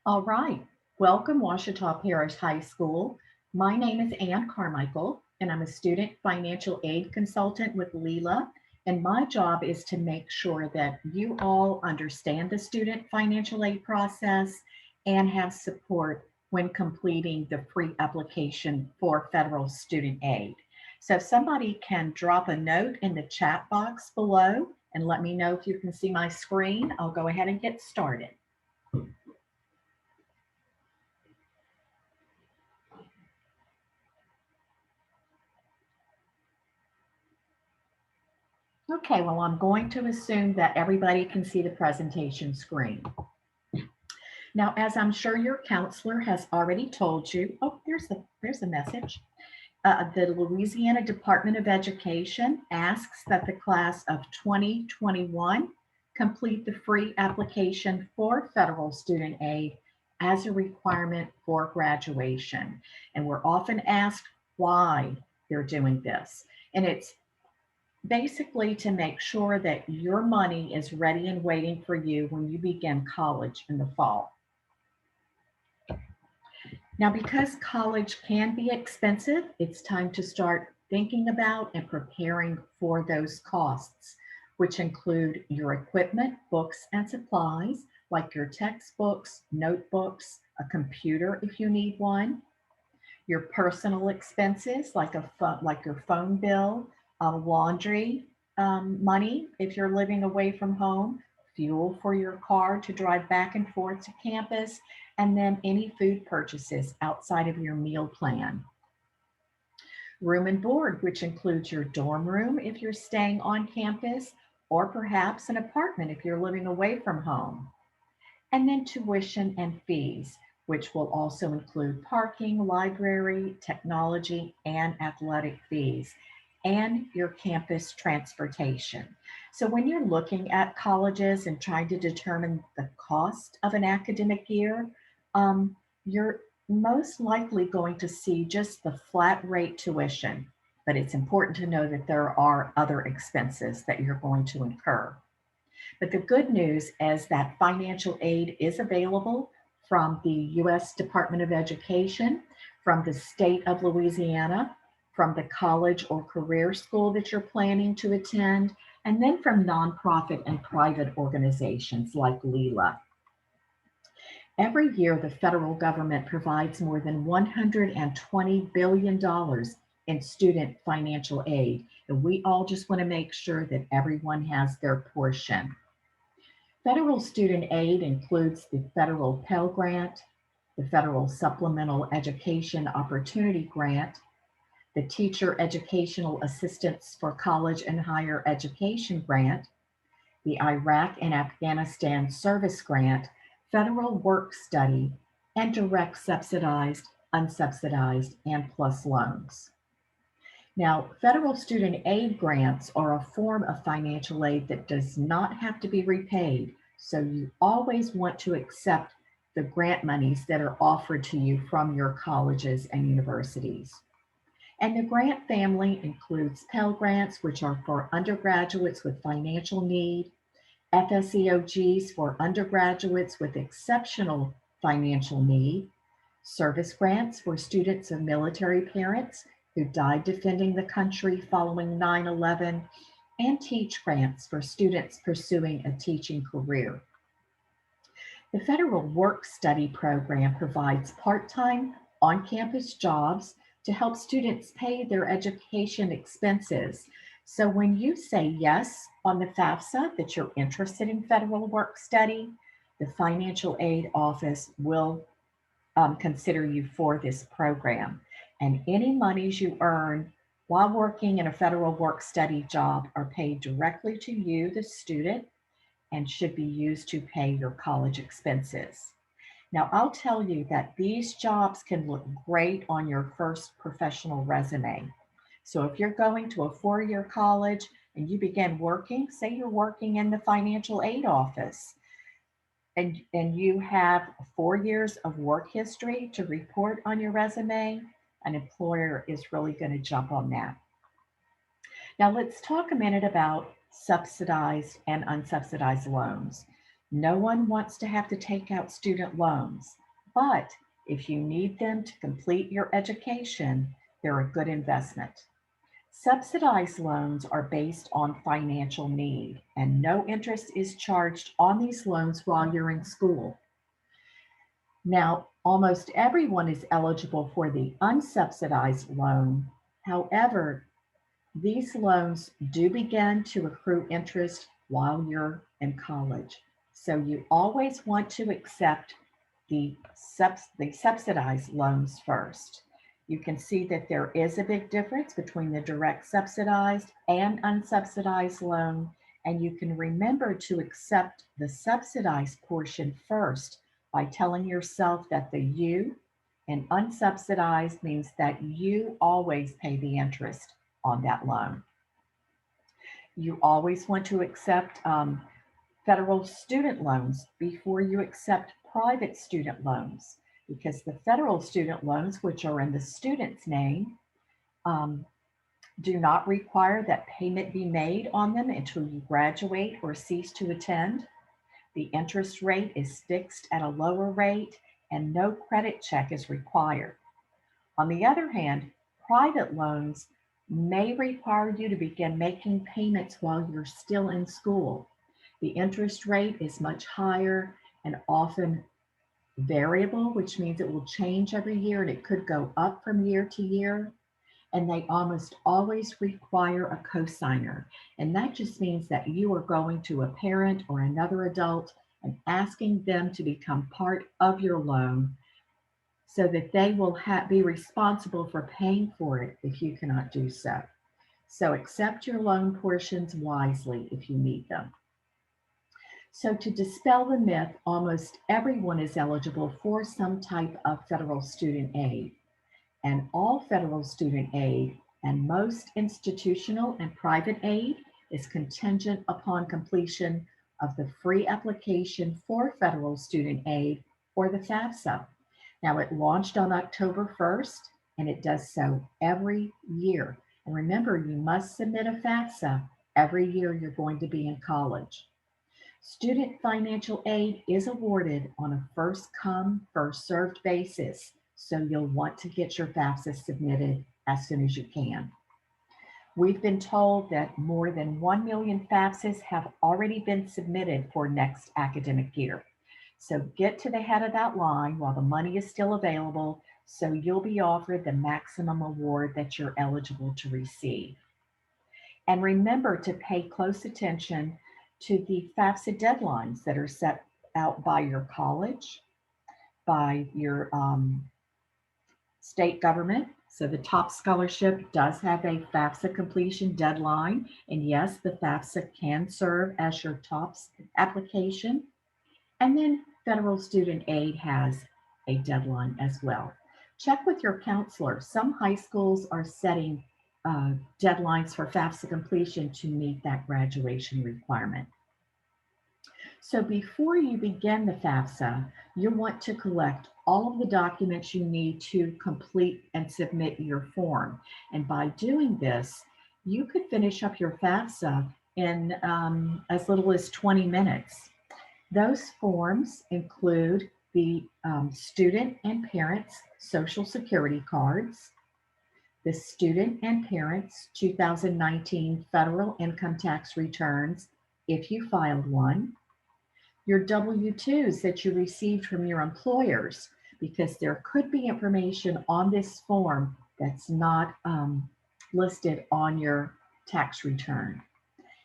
All right. Welcome, Ouachita Parish High School. My name is Ann Carmichael, and I'm a student financial aid consultant with Lela. And my job is to make sure that you all understand the student financial aid process and have support when completing the free application for federal student aid. So, if somebody can drop a note in the chat box below and let me know if you can see my screen, I'll go ahead and get started. Okay, well, I'm going to assume that everybody can see the presentation screen. Now, as I'm sure your counselor has already told you, oh, there's the message. The Louisiana Department of Education asks that the class of 2021 complete the free application for federal student aid as a requirement for graduation. And we're often asked why they're doing this. And it's basically to make sure that your money is ready and waiting for you when you begin college in the fall. Now, because college can be expensive, it's time to start thinking about and preparing for those costs, which include your equipment, books, and supplies, like your textbooks, notebooks, a computer if you need one, your personal expenses like your phone bill, laundry money if you're living away from home, fuel for your car to drive back and forth to campus, and then any food purchases outside of your meal plan. Room and board, which includes your dorm room if you're staying on campus, or perhaps an apartment if you're living away from home. And then tuition and fees, which will also include parking, library, technology, and athletic fees, and your campus transportation. So when you're looking at colleges and trying to determine the cost of an academic year, you're most likely going to see just the flat rate tuition, but it's important to know that there are other expenses that you're going to incur. But the good news is that financial aid is available from the U.S. Department of Education, from the state of Louisiana, from the college or career school that you're planning to attend, and then from nonprofit and private organizations like Lela. Every year, the federal government provides more than $120 billion in student financial aid, and we all just want to make sure that everyone has their portion. Federal student aid includes the federal Pell Grant, the federal Supplemental Education Opportunity Grant, the Teacher Educational Assistance for College and Higher Education Grant, the Iraq and Afghanistan Service Grant, Federal Work Study, and direct subsidized, unsubsidized, and plus loans. Now, federal student aid grants are a form of financial aid that does not have to be repaid, so you always want to accept the grant monies that are offered to you from your colleges and universities. And the grant family includes Pell Grants, which are for undergraduates with financial need, FSEOGs for undergraduates with exceptional financial need, service grants for students of military parents who died defending the country following 9/11, and teach grants for students pursuing a teaching career. The Federal Work Study Program provides part time on campus jobs to help students pay their education expenses. So when you say yes on the FAFSA that you're interested in federal work study, the Financial Aid Office will consider you for this program. And any monies you earn while working in a federal work study job are paid directly to you, the student, and should be used to pay your college expenses. Now, I'll tell you that these jobs can look great on your first professional resume. So, if you're going to a 4 year college and you begin working, say you're working in the financial aid office, and you have 4 years of work history to report on your resume, an employer is really going to jump on that. Now, let's talk a minute about subsidized and unsubsidized loans. No one wants to have to take out student loans, but if you need them to complete your education, they're a good investment. Subsidized loans are based on financial need, and no interest is charged on these loans while you're in school. Now, almost everyone is eligible for the unsubsidized loan. However, these loans do begin to accrue interest while you're in college. So you always want to accept the subsidized loans first. You can see that there is a big difference between the direct subsidized and unsubsidized loan, and you can remember to accept the subsidized portion first by telling yourself that the U in unsubsidized means that you always pay the interest on that loan. You always want to accept federal student loans before you accept private student loans, because the federal student loans, which are in the student's name, um, do not require that payment be made on them until you graduate or cease to attend. The interest rate is fixed at a lower rate and no credit check is required. On the other hand, private loans may require you to begin making payments while you're still in school. The interest rate is much higher and often variable, which means it will change every year and it could go up from year to year. And they almost always require a cosigner. And that just means that you are going to a parent or another adult and asking them to become part of your loan so that they will be responsible for paying for it if you cannot do so. So accept your loan portions wisely if you need them. So to dispel the myth, almost everyone is eligible for some type of federal student aid. And all federal student aid and most institutional and private aid is contingent upon completion of the free application for federal student aid, or the FAFSA. Now, it launched on October 1st, and it does so every year. And remember, you must submit a FAFSA every year you're going to be in college. Student financial aid is awarded on a first come, first served basis, so you'll want to get your FAFSA submitted as soon as you can. We've been told that more than 1 million FAFSAs have already been submitted for next academic year. So get to the head of that line while the money is still available, so you'll be offered the maximum award that you're eligible to receive. And remember to pay close attention to the FAFSA deadlines that are set out by your college, by your state government. So the top scholarship does have a FAFSA completion deadline. And yes, the FAFSA can serve as your top application. And then federal student aid has a deadline as well. Check with your counselor. Some high schools are setting deadlines for FAFSA completion to meet that graduation requirement. So before you begin the FAFSA, you want to collect all of the documents you need to complete and submit your form. And by doing this, you could finish up your FAFSA in as little as 20 minutes. Those forms include the student and parents' Social Security cards, the student and parents' 2019 federal income tax returns, if you filed one, your W-2s that you received from your employers, because there could be information on this form that's not listed on your tax return.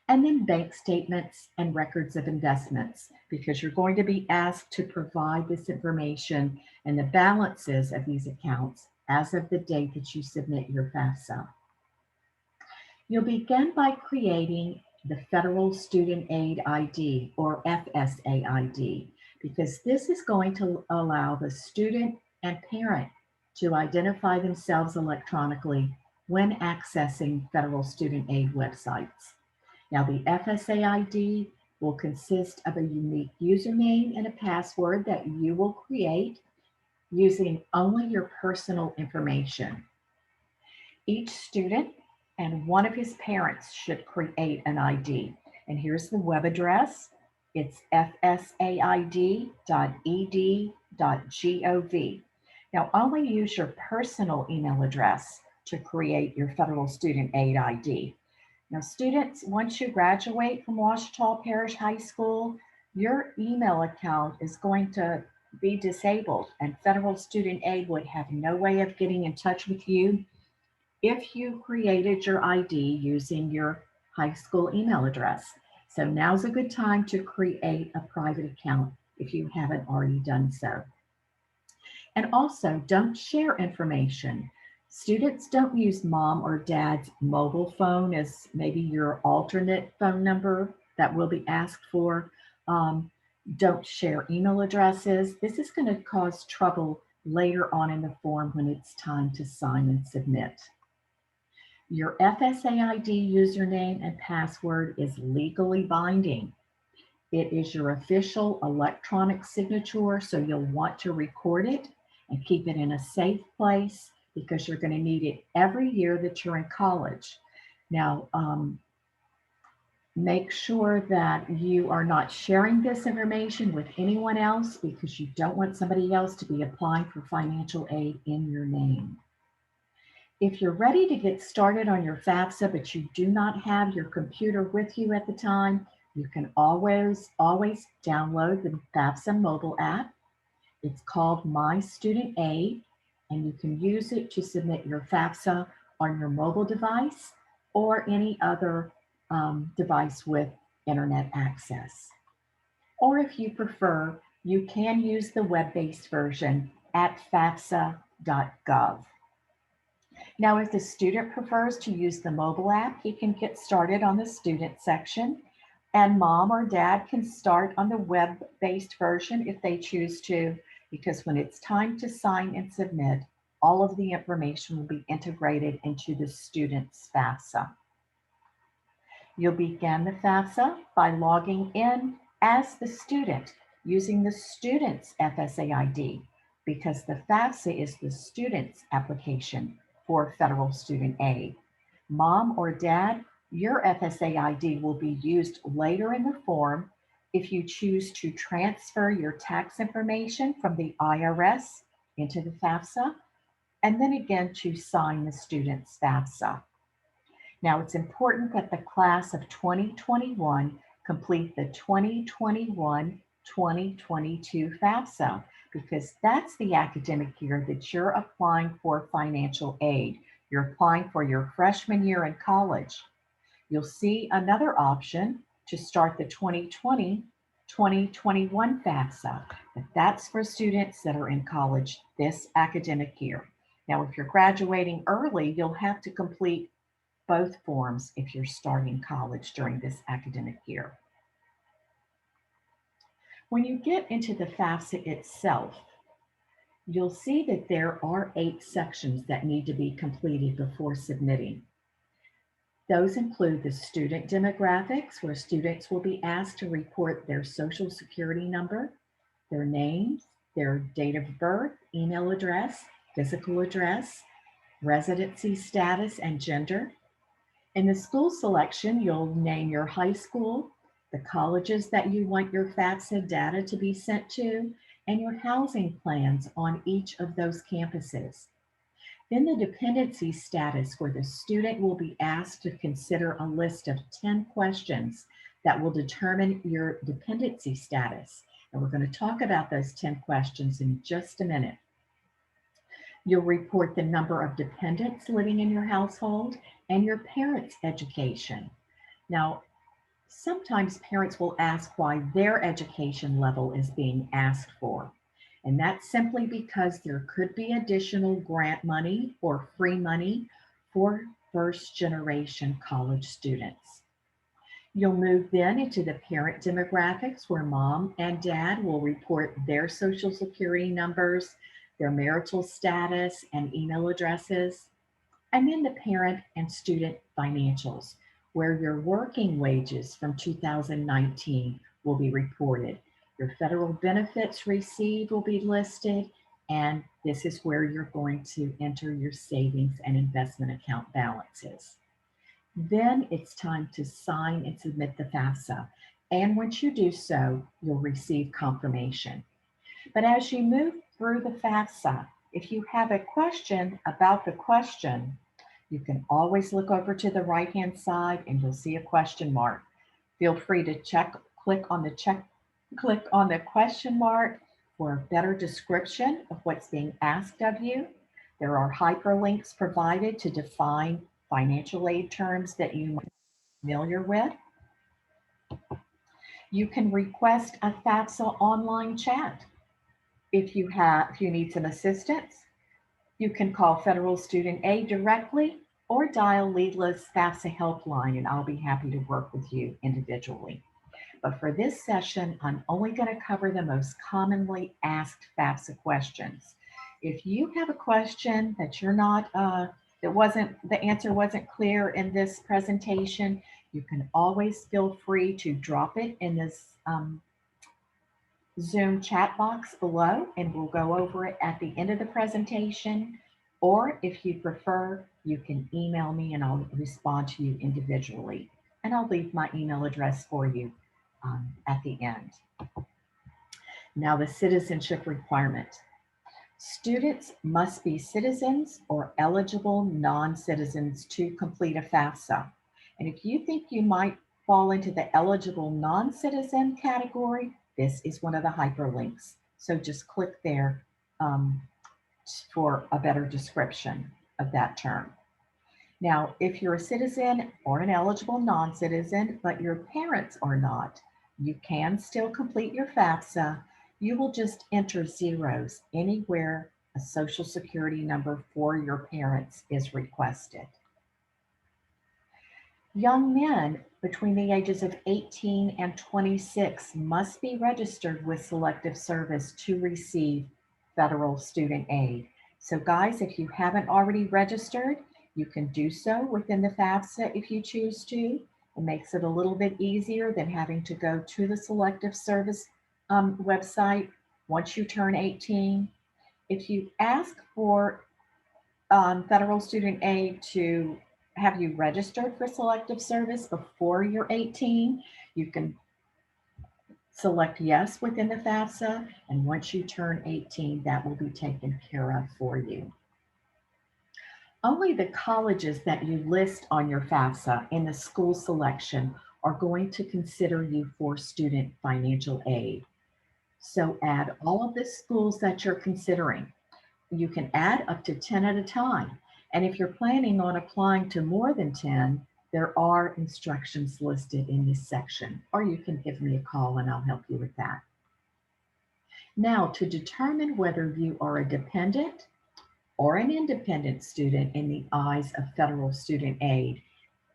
And then bank statements and records of investments, because you're going to be asked to provide this information and the balances of these accounts as of the date that you submit your FAFSA. You'll begin by creating the Federal Student Aid ID, or FSA ID, because this is going to allow the student and parent to identify themselves electronically when accessing federal student aid websites. Now, the FSA ID will consist of a unique username and a password that you will create using only your personal information. Each student and one of his parents should create an ID. And here's the web address It's fsaid.ed.gov. Now, only use your personal email address to create your federal student aid ID. Now, students, once you graduate from Ouachita Parish High School, your email account is going to be disabled, and federal student aid would have no way of getting in touch with you if you created your ID using your high school email address. So now's a good time to create a private account if you haven't already done so. And also, don't share information. Students don't use mom or dad's mobile phone as maybe your alternate phone number that will be asked for. Um, don't share email addresses. This is going to cause trouble later on in the form when it's time to sign and submit. Your FSAID username and password is legally binding. It is your official electronic signature, so you'll want to record it and keep it in a safe place because you're going to need it every year that you're in college. Now, make sure that you are not sharing this information with anyone else because you don't want somebody else to be applying for financial aid in your name. If you're ready to get started on your FAFSA, but you do not have your computer with you at the time, you can always download the FAFSA mobile app. It's called My Student Aid, and you can use it to submit your FAFSA on your mobile device or any other device with internet access. Or if you prefer, you can use the web-based version at fafsa.gov. Now, if the student prefers to use the mobile app, he can get started on the student section, and mom or dad can start on the web-based version if they choose to, because when it's time to sign and submit, all of the information will be integrated into the student's FAFSA. You'll begin the FAFSA by logging in as the student using the student's FSAID, because the FAFSA is the student's application for federal student aid. Mom or dad, your FSA ID will be used later in the form if you choose to transfer your tax information from the IRS into the FAFSA, and then again to sign the student's FAFSA. Now, it's important that the class of 2021 complete the 2021-2022 FAFSA, because that's the academic year that you're applying for financial aid. You're applying for your freshman year in college. You'll see another option to start the 2020-2021 FAFSA, but that's for students that are in college this academic year. Now, if you're graduating early, you'll have to complete both forms if you're starting college during this academic year. When you get into the FAFSA itself, you'll see that there are 8 sections that need to be completed before submitting. Those include the student demographics, where students will be asked to report their social security number, their names, their date of birth, email address, physical address, residency status, and gender. In the school selection, you'll name your high school, the colleges that you want your FAFSA data to be sent to, and your housing plans on each of those campuses. Then the dependency status, where the student will be asked to consider a list of 10 questions that will determine your dependency status. And we're going to talk about those 10 questions in just a minute. You'll report the number of dependents living in your household and your parents' education. Now, sometimes parents will ask why their education level is being asked for. And that's simply because there could be additional grant money or free money for first generation college students. You'll move then into the parent demographics, where mom and dad will report their social security numbers, their marital status, and email addresses. And then the parent and student financials, where your working wages from 2019 will be reported. Your federal benefits received will be listed, and this is where you're going to enter your savings and investment account balances. Then it's time to sign and submit the FAFSA. And once you do so, you'll receive confirmation. But as you move through the FAFSA, if you have a question about the question, you can always look over to the right-hand side and you'll see a question mark. Feel free to click on the question mark for a better description of what's being asked of you. There are hyperlinks provided to define financial aid terms that you might be familiar with. You can request a FAFSA online chat. If you need some assistance, you can call Federal Student Aid directly or dial Lela's FAFSA helpline, and I'll be happy to work with you individually. But for this session, I'm only going to cover the most commonly asked FAFSA questions. If you have a question that the answer wasn't clear in this presentation, you can always feel free to drop it in this Zoom chat box below, and we'll go over it at the end of the presentation. Or if you prefer, you can email me and I'll respond to you individually. And I'll leave my email address for you at the end. Now, the citizenship requirement. Students must be citizens or eligible non-citizens to complete a FAFSA. And if you think you might fall into the eligible non-citizen category, this is one of the hyperlinks. So just click there for a better description of that term. Now, if you're a citizen or an eligible non-citizen, but your parents are not, you can still complete your FAFSA. You will just enter zeros anywhere a Social Security number for your parents is requested. Young men between the ages of 18 and 26 must be registered with Selective Service to receive federal student aid. So guys, if you haven't already registered, you can do so within the FAFSA if you choose to. It makes it a little bit easier than having to go to the Selective Service website once you turn 18. If you ask for federal student aid to have you registered for Selective Service before you're 18, you can select yes within the FAFSA, and once you turn 18, that will be taken care of for you. Only the colleges that you list on your FAFSA in the school selection are going to consider you for student financial aid. So add all of the schools that you're considering. You can add up to 10 at a time. And if you're planning on applying to more than 10, there are instructions listed in this section, or you can give me a call and I'll help you with that. Now, to determine whether you are a dependent or an independent student in the eyes of federal student aid,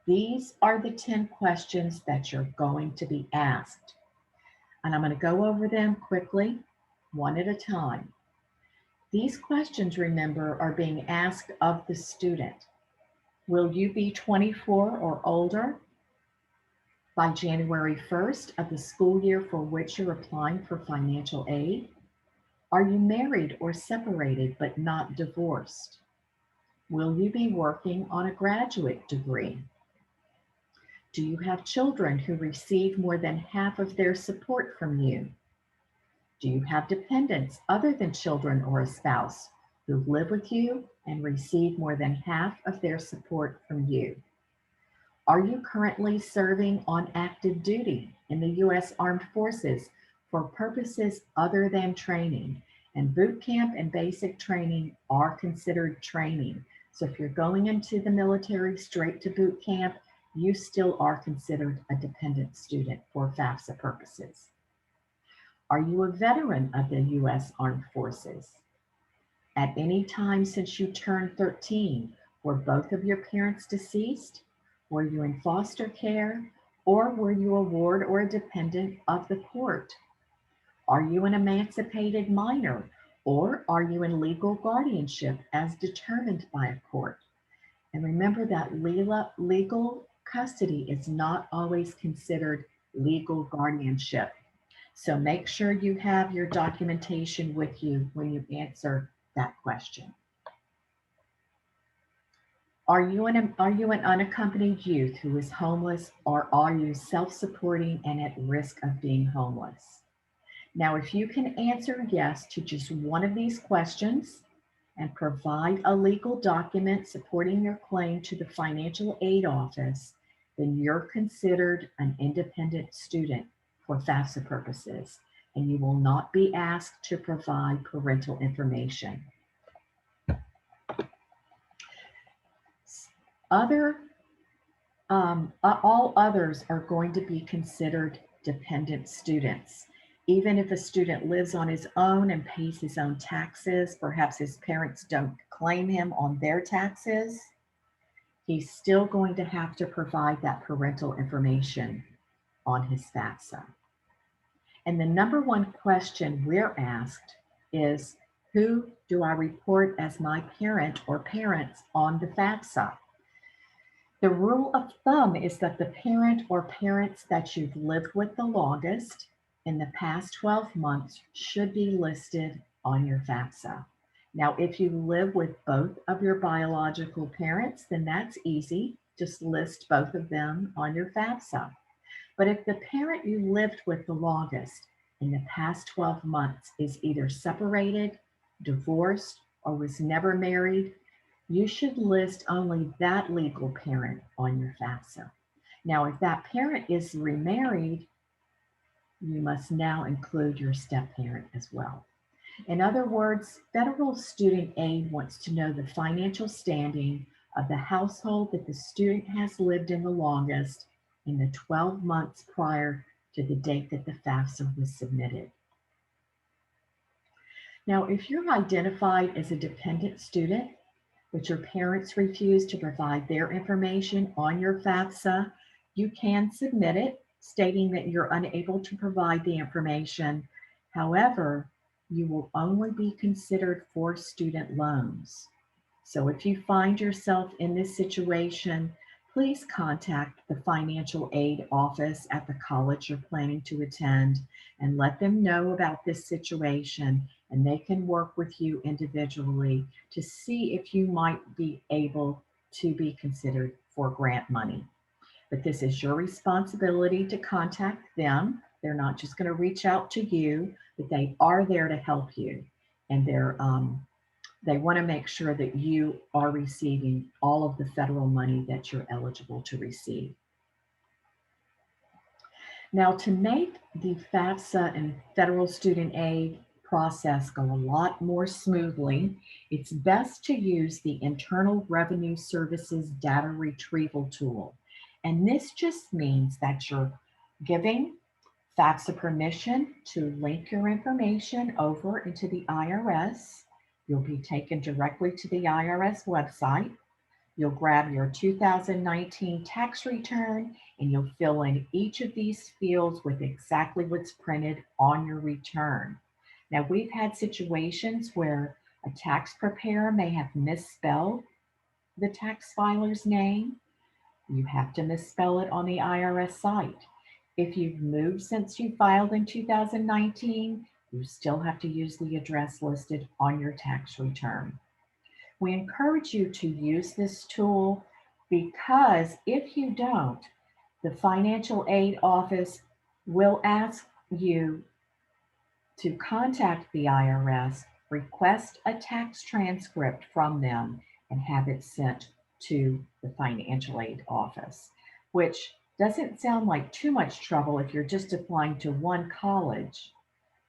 these are the 10 questions that you're going to be asked. And I'm going to go over them quickly, one at a time. These questions, remember, are being asked of the student. Will you be 24 or older by January 1st of the school year for which you're applying for financial aid? Are you married or separated but not divorced? Will you be working on a graduate degree? Do you have children who receive more than half of their support from you? Do you have dependents other than children or a spouse who live with you and receive more than half of their support from you? Are you currently serving on active duty in the U.S. Armed Forces for purposes other than training? And boot camp and basic training are considered training. So if you're going into the military straight to boot camp, you still are considered a dependent student for FAFSA purposes. Are you a veteran of the U.S. Armed Forces? At any time since you turned 13, were both of your parents deceased? Were you in foster care? Or were you a ward or a dependent of the court? Are you an emancipated minor? Or are you in legal guardianship as determined by a court? And remember that legal custody is not always considered legal guardianship. So make sure you have your documentation with you when you answer that question. Are you an unaccompanied youth who is homeless, or are you self-supporting and at risk of being homeless? Now, if you can answer yes to just one of these questions and provide a legal document supporting your claim to the financial aid office, then you're considered an independent student for FAFSA purposes, and you will not be asked to provide parental information. Other, all others are going to be considered dependent students. Even if a student lives on his own and pays his own taxes, perhaps his parents don't claim him on their taxes, he's still going to have to provide that parental information on his FAFSA. And the number one question we're asked is, who do I report as my parent or parents on the FAFSA? The rule of thumb is that the parent or parents that you've lived with the longest in the past 12 months should be listed on your FAFSA. Now, if you live with both of your biological parents, then that's easy. Just list both of them on your FAFSA. But if the parent you lived with the longest in the past 12 months is either separated, divorced, or was never married, you should list only that legal parent on your FAFSA. Now, if that parent is remarried, you must now include your step parent as well. In other words, federal student aid wants to know the financial standing of the household that the student has lived in the longest in the 12 months prior to the date that the FAFSA was submitted. Now, if you're identified as a dependent student, but your parents refuse to provide their information on your FAFSA, you can submit it stating that you're unable to provide the information. However, you will only be considered for student loans. So if you find yourself in this situation, please contact the financial aid office at the college you're planning to attend and let them know about this situation, and they can work with you individually to see if you might be able to be considered for grant money. But this is your responsibility to contact them. They're not just going to reach out to you, but they are there to help you. And they want to make sure that you are receiving all of the federal money that you're eligible to receive. Now, to make the FAFSA and federal student aid process go a lot more smoothly, it's best to use the Internal Revenue Services data retrieval tool. And this just means that you're giving FAFSA permission to link your information over into the IRS. You'll be taken directly to the IRS website. You'll grab your 2019 tax return and you'll fill in each of these fields with exactly what's printed on your return. Now, we've had situations where a tax preparer may have misspelled the tax filer's name. You have to misspell it on the IRS site. If you've moved since you filed in 2019, you still have to use the address listed on your tax return. We encourage you to use this tool because if you don't, the financial aid office will ask you to contact the IRS, request a tax transcript from them, and have it sent to the financial aid office, which doesn't sound like too much trouble if you're just applying to one college.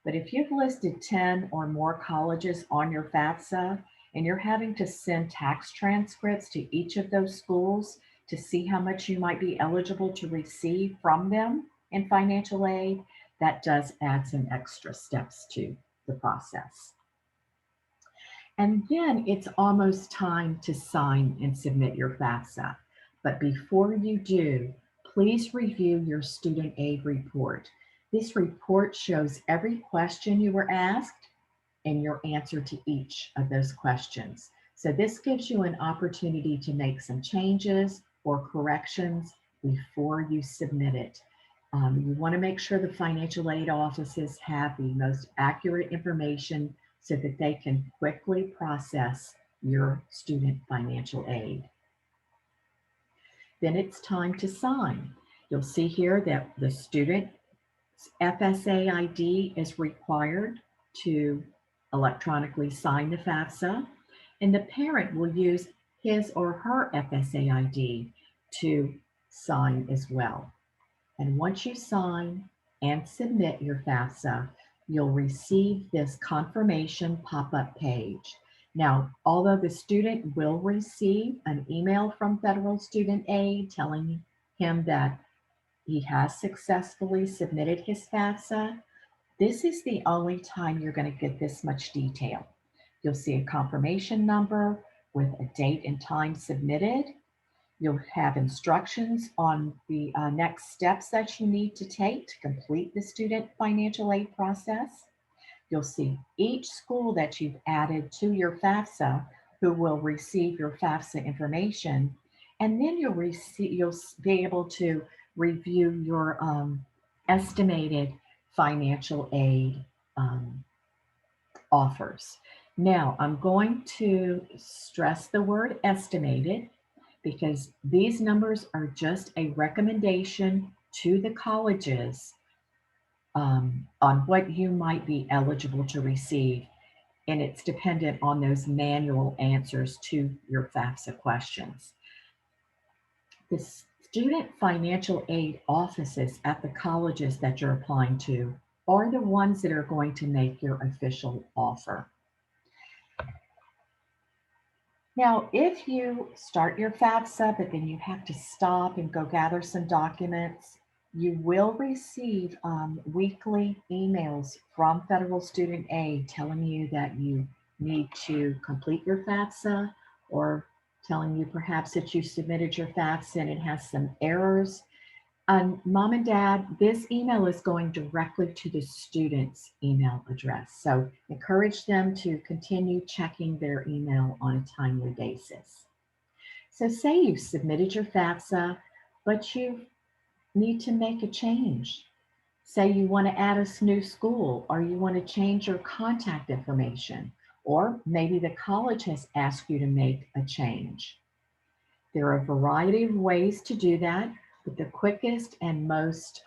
But if you've listed 10 or more colleges on your FAFSA and you're having to send tax transcripts to each of those schools to see how much you might be eligible to receive from them in financial aid, that does add some extra steps to the process. And then it's almost time to sign and submit your FAFSA. But before you do, please review your student aid report. This report shows every question you were asked and your answer to each of those questions. So this gives you an opportunity to make some changes or corrections before you submit it. You want to make sure the financial aid offices have the most accurate information so that they can quickly process your student financial aid. Then it's time to sign. You'll see here that the student's FSA ID is required to electronically sign the FAFSA, and the parent will use his or her FSA ID to sign as well. And once you sign and submit your FAFSA, you'll receive this confirmation pop-up page. Now, although the student will receive an email from Federal Student Aid telling him that he has successfully submitted his FAFSA, this is the only time you're going to get this much detail. You'll see a confirmation number with a date and time submitted. You'll have instructions on the next steps that you need to take to complete the student financial aid process. You'll see each school that you've added to your FAFSA who will receive your FAFSA information, and then you'll be able to review your estimated financial aid offers. Now, I'm going to stress the word estimated because these numbers are just a recommendation to the colleges on what you might be eligible to receive, and it's dependent on those manual answers to your FAFSA questions. The student financial aid offices at the colleges that you're applying to are the ones that are going to make your official offer. Now, if you start your FAFSA, but then you have to stop and go gather some documents, you will receive weekly emails from Federal Student Aid telling you that you need to complete your FAFSA, or telling you perhaps that you submitted your FAFSA and it has some errors. Mom and Dad, this email is going directly to the student's email address. So encourage them to continue checking their email on a timely basis. So say you've submitted your FAFSA, but you need to make a change. Say you want to add a new school, or you want to change your contact information, or maybe the college has asked you to make a change. There are a variety of ways to do that, but the quickest and most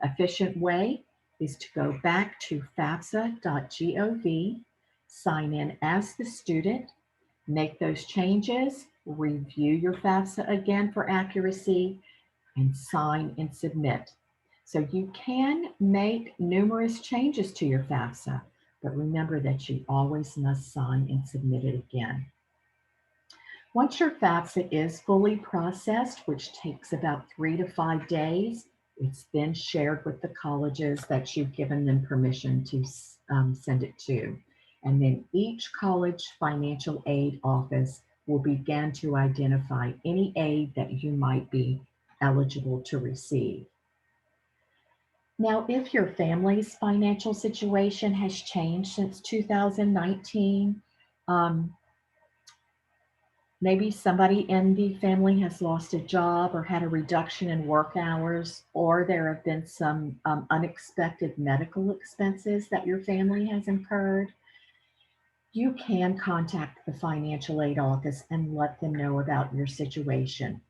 efficient way is to go back to fafsa.gov, sign in as the student, make those changes, review your FAFSA again for accuracy, and sign and submit. So you can make numerous changes to your FAFSA, but remember that you always must sign and submit it again. Once your FAFSA is fully processed, which takes about 3 to 5 days, it's then shared with the colleges that you've given them permission to send it to. And then each college financial aid office will begin to identify any aid that you might be eligible to receive. Now, if your family's financial situation has changed since 2019, maybe somebody in the family has lost a job or had a reduction in work hours, or there have been some unexpected medical expenses that your family has incurred, you can contact the financial aid office and let them know about your situation,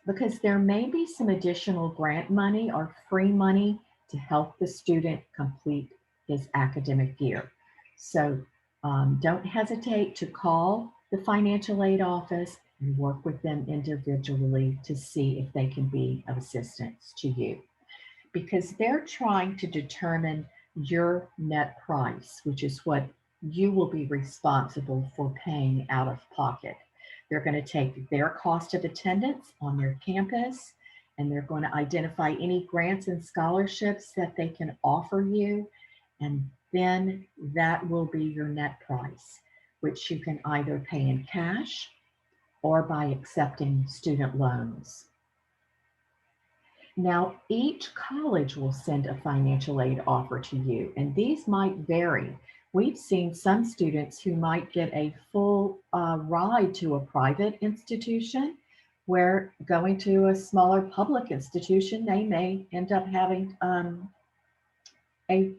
because there may be some additional grant money or free money to help the student complete his academic year. So don't hesitate to call the financial aid office and work with them individually to see if they can be of assistance to you, because they're trying to determine your net price, which is what you will be responsible for paying out of pocket. They're going to take their cost of attendance on their campus, and they're going to identify any grants and scholarships that they can offer you, and then that will be your net price, which you can either pay in cash or by accepting student loans. Now, each college will send a financial aid offer to you, and these might vary. We've seen some students who might get a full ride to a private institution, where going to a smaller public institution, they may end up having a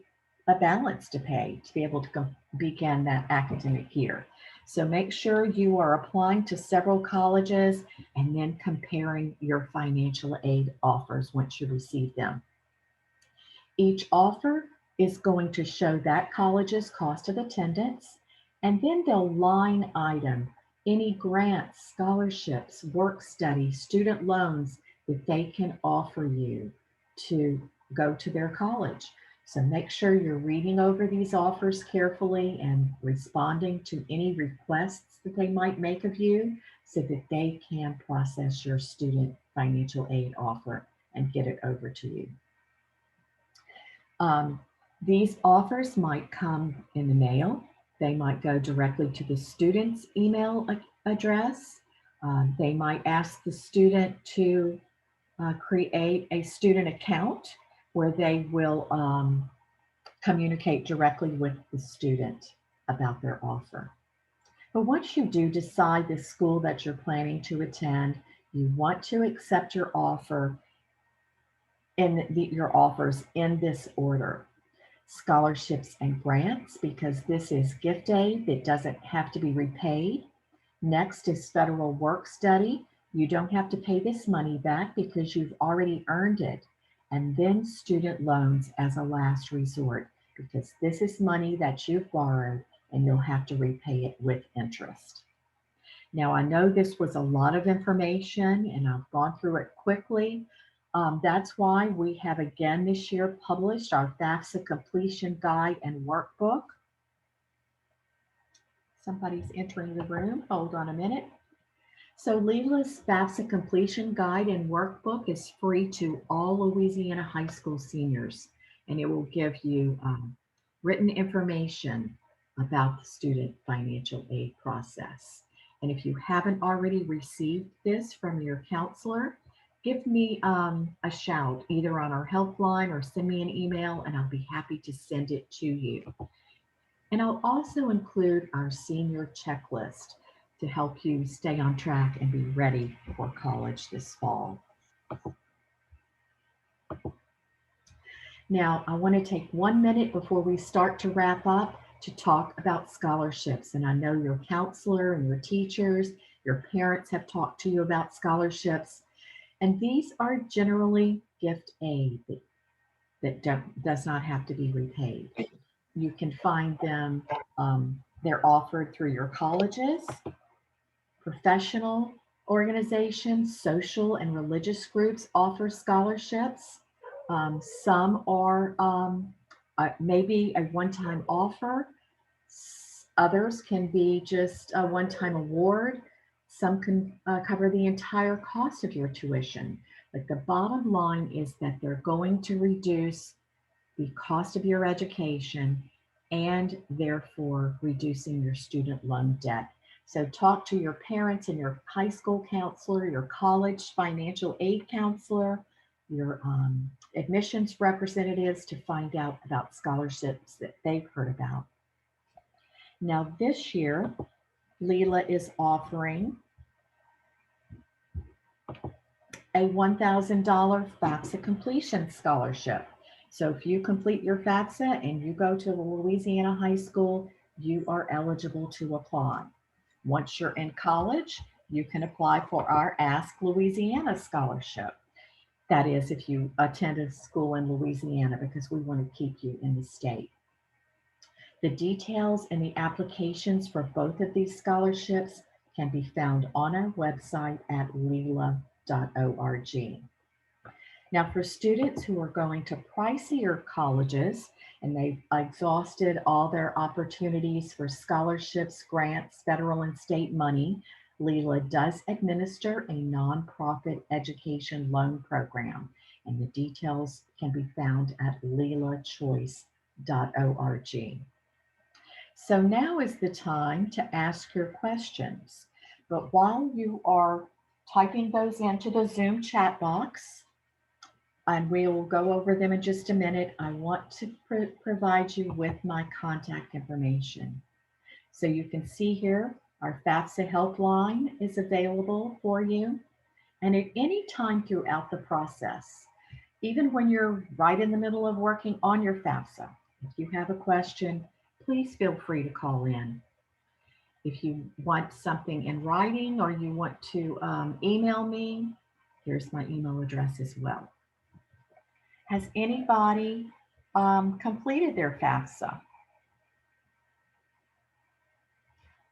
balance to pay to be able to begin that academic year. So make sure you are applying to several colleges and then comparing your financial aid offers once you receive them. Each offer is going to show that college's cost of attendance, and then they'll line item any grants, scholarships, work study, student loans that they can offer you to go to their college. So make sure you're reading over these offers carefully and responding to any requests that they might make of you so that they can process your student financial aid offer and get it over to you. Um, these offers might come in the mail. They might go directly to the student's email address. They might ask the student to create a student account where they will communicate directly with the student about their offer. But once you do decide the school that you're planning to attend, you want to accept your offer in your offers in this order: scholarships and grants, because this is gift aid that doesn't have to be repaid. Next is federal work study. You don't have to pay this money back because you've already earned it. And then student loans as a last resort, because this is money that you've borrowed and you'll have to repay it with interest. Now, I know this was a lot of information and I've gone through it quickly. That's why we have again this year published our FAFSA completion guide and workbook. Somebody's entering the room. Hold on a minute. So Lela's FAFSA completion guide and workbook is free to all Louisiana high school seniors, and it will give you written information about the student financial aid process. And if you haven't already received this from your counselor, give me a shout either on our helpline or send me an email and I'll be happy to send it to you. And I'll also include our senior checklist to help you stay on track and be ready for college this fall. Now, I want to take 1 minute before we start to wrap up to talk about scholarships. And I know your counselor and your teachers, your parents have talked to you about scholarships. And these are generally gift aid that does not have to be repaid. You can find them, they're offered through your colleges, professional organizations, social and religious groups offer scholarships. Some are maybe a one-time offer. Others can be just a one-time award. Some can cover the entire cost of your tuition. But the bottom line is that they're going to reduce the cost of your education and therefore reducing your student loan debt. So talk to your parents and your high school counselor, your college financial aid counselor, your admissions representatives to find out about scholarships that they've heard about. Now this year, Lela is offering a $1,000 FAFSA completion scholarship. So if you complete your FAFSA and you go to a Louisiana high school, you are eligible to apply. Once you're in college, you can apply for our Ask Louisiana scholarship. That is, if you attend a school in Louisiana, because we want to keep you in the state. The details and the applications for both of these scholarships can be found on our website at lela.org. Now, for students who are going to pricier colleges and they've exhausted all their opportunities for scholarships, grants, federal and state money, Lela does administer a nonprofit education loan program, and the details can be found at lelachoice.org. So now is the time to ask your questions. But while you are typing those into the Zoom chat box, and we will go over them in just a minute, I want to provide you with my contact information. So you can see here, our FAFSA helpline is available for you. And at any time throughout the process, even when you're right in the middle of working on your FAFSA, if you have a question, please feel free to call in. If you want something in writing or you want to email me, here's my email address as well. Has anybody completed their FAFSA?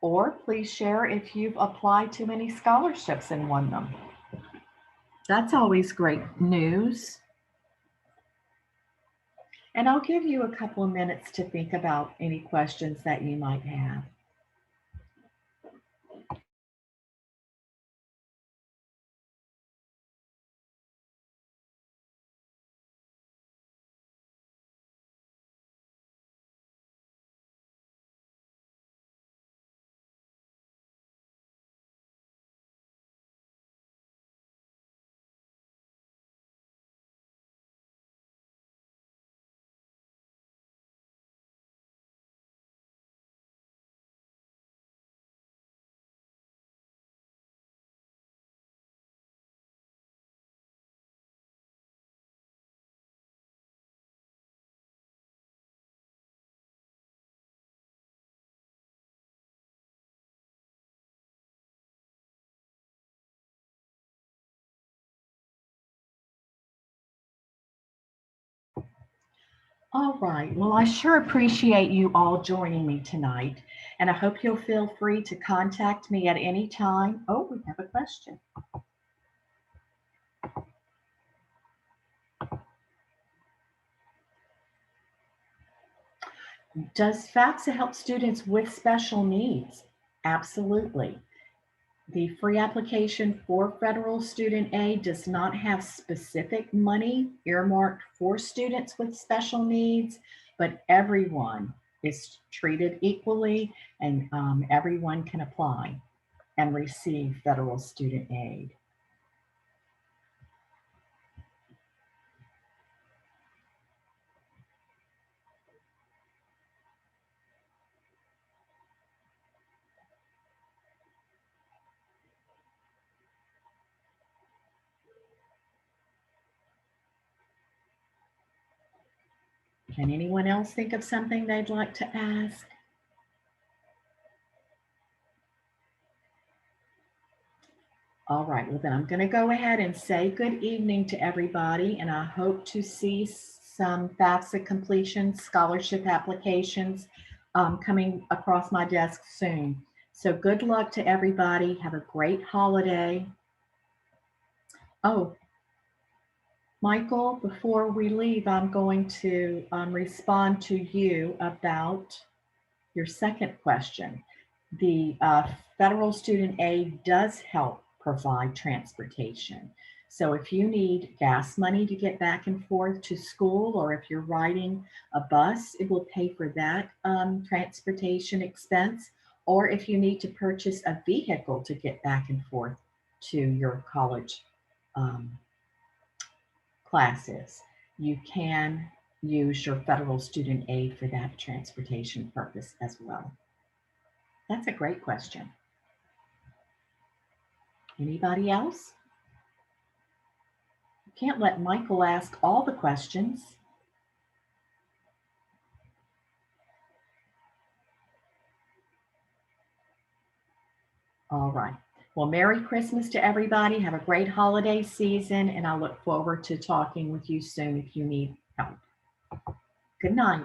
Or please share if you've applied to many scholarships and won them. That's always great news. And I'll give you a couple of minutes to think about any questions that you might have. All right. Well, I sure appreciate you all joining me tonight, and I hope you'll feel free to contact me at any time. Oh, we have a question. Does FAFSA help students with special needs? Absolutely. The free application for federal student aid does not have specific money earmarked for students with special needs, but everyone is treated equally, and everyone can apply and receive federal student aid. Can anyone else think of something they'd like to ask? All right, well then I'm going to go ahead and say good evening to everybody, and I hope to see some FAFSA completion scholarship applications coming across my desk soon. So good luck to everybody. Have a great holiday. Oh, Michael, before we leave, I'm going to respond to you about your second question. The federal student aid does help provide transportation. So if you need gas money to get back and forth to school, or if you're riding a bus, it will pay for that transportation expense. Or if you need to purchase a vehicle to get back and forth to your college classes, you can use your federal student aid for that transportation purpose as well. That's a great question. Anybody else? You can't let Michael ask all the questions. All right. Well, Merry Christmas to everybody. Have a great holiday season, and I look forward to talking with you soon if you need help. Good night.